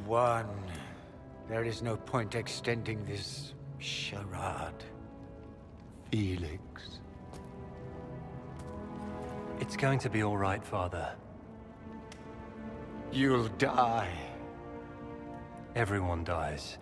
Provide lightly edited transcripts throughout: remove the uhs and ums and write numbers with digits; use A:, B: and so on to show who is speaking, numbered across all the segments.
A: one. There is no point extending this charade. Felix.
B: It's going to be all right, Father.
A: You'll die.
B: Everyone dies.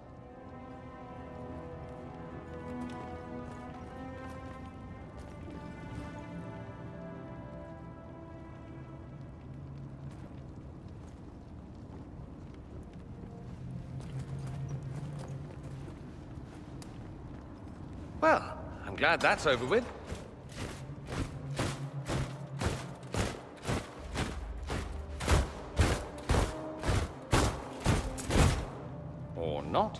C: Well, I'm glad that's over with. Or not.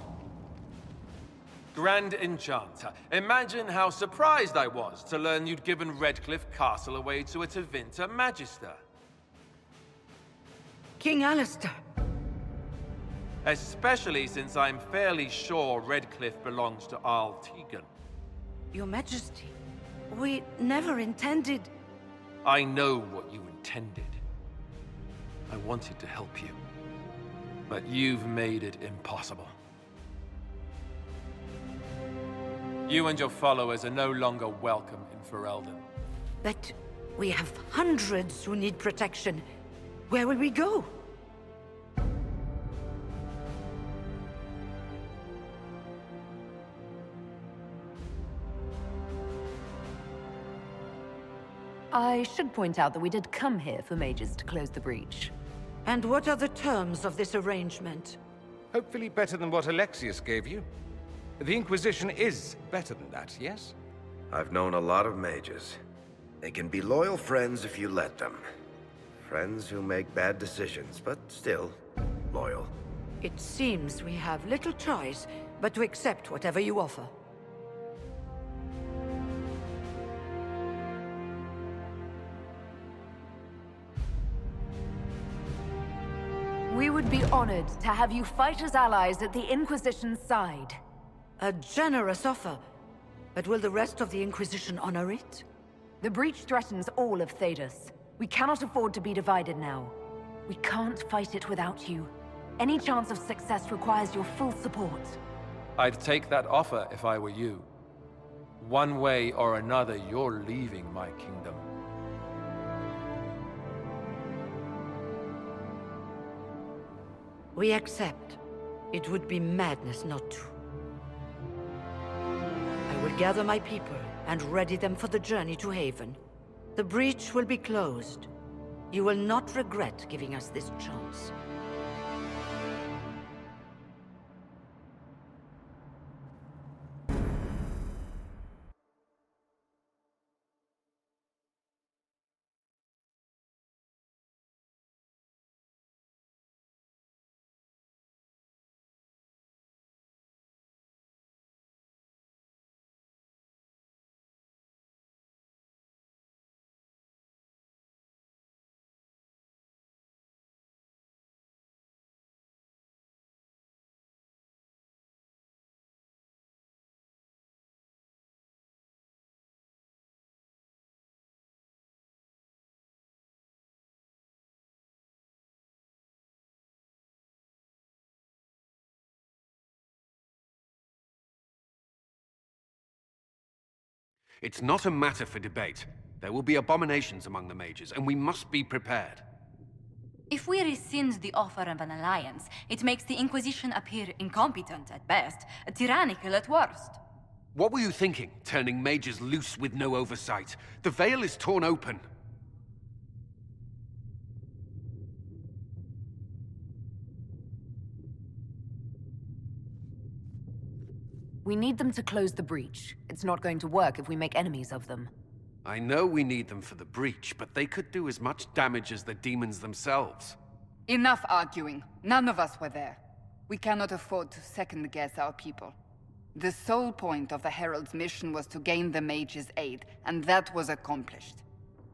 D: Grand Enchanter, imagine how surprised I was to learn you'd given Redcliffe Castle away to a Tevinter Magister.
E: King Alistair.
D: Especially since I'm fairly sure Redcliffe belongs to Arl Tegan.
E: Your Majesty, we never intended...
D: I know what you intended. I wanted to help you. But you've made it impossible. You and your followers are no longer welcome in Ferelden.
E: But we have hundreds who need protection. Where will we go?
F: I should point out that we did come here for mages to close the breach.
E: And what are the terms of this arrangement?
C: Hopefully better than what Alexius gave you. The Inquisition is better than that, yes?
G: I've known a lot of mages. They can be loyal friends if you let them. Friends who make bad decisions, but still loyal.
E: It seems we have little choice but to accept whatever you offer.
F: We would be honored to have you fight as allies at the Inquisition's side.
E: A generous offer. But will the rest of the Inquisition honor it?
F: The breach threatens all of Thedas. We cannot afford to be divided now. We can't fight it without you. Any chance of success requires your full support.
D: I'd take that offer if I were you. One way or another, you're leaving my kingdom.
E: We accept. It would be madness not to. I will gather my people and ready them for the journey to Haven. The breach will be closed. You will not regret giving us this chance.
H: It's not a matter for debate. There will be abominations among the mages, and we must be prepared.
I: If we rescind the offer of an alliance, it makes the Inquisition appear incompetent at best, tyrannical at worst.
H: What were you thinking, turning mages loose with no oversight? The veil is torn open.
F: We need them to close the breach. It's not going to work if we make enemies of them.
H: I know we need them for the breach, but they could do as much damage as the demons themselves.
J: Enough arguing. None of us were there. We cannot afford to second-guess our people. The sole point of the Herald's mission was to gain the mage's aid, and that was accomplished.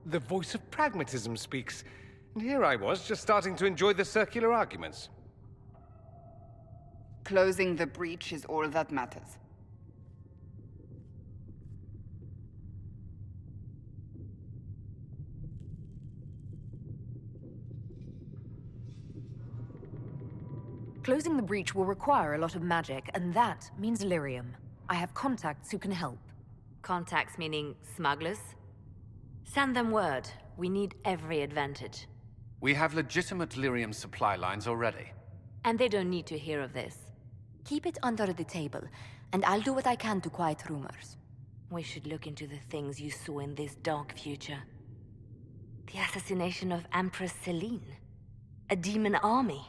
C: The voice of pragmatism speaks. And here I was, just starting to enjoy the circular arguments.
J: Closing the breach is all that matters.
F: Closing the breach will require a lot of magic, and that means lyrium. I have contacts who can help.
E: Contacts meaning smugglers? Send them word. We need every advantage.
H: We have legitimate lyrium supply lines already.
E: And they don't need to hear of this.
I: Keep it under the table, and I'll do what I can to quiet rumors.
E: We should look into the things you saw in this dark future. The assassination of Empress Celine. A demon army.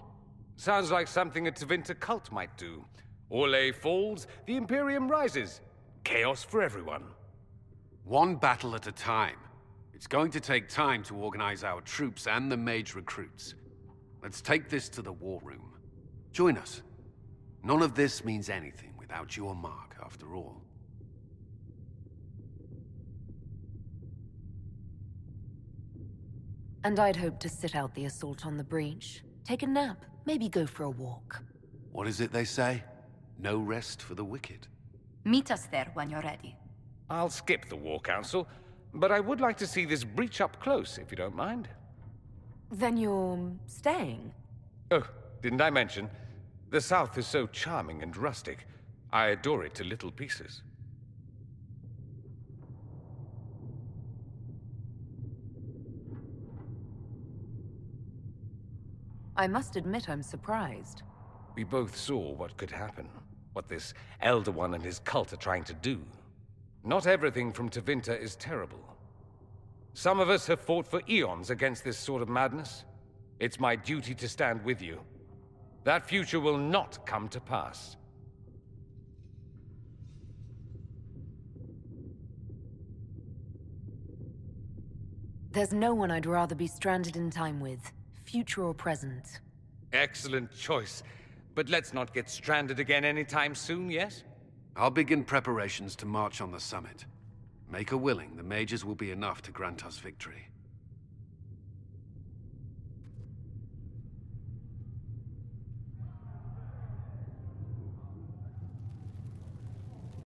C: Sounds like something a Tevinter cult might do. Orlais falls, the Imperium rises. Chaos for everyone.
H: One battle at a time. It's going to take time to organize our troops and the mage recruits. Let's take this to the war room. Join us. None of this means anything without your mark, after all.
F: And I'd hoped to sit out the assault on the breach. Take a nap, maybe go for a walk.
H: What is it they say? No rest for the wicked.
I: Meet us there when you're ready.
C: I'll skip the War Council, but I would like to see this breach up close, if you don't mind.
F: Then you're staying?
C: Oh, didn't I mention? The South is so charming and rustic. I adore it to little pieces.
F: I must admit I'm surprised.
C: We both saw what could happen, what this Elder One and his cult are trying to do. Not everything from Tevinter is terrible. Some of us have fought for eons against this sort of madness. It's my duty to stand with you. That future will not come to pass.
F: There's no one I'd rather be stranded in time with, future or present.
C: Excellent choice. But let's not get stranded again anytime soon, yes?
H: I'll begin preparations to march on the summit. Make a willing, the mages will be enough to grant us victory.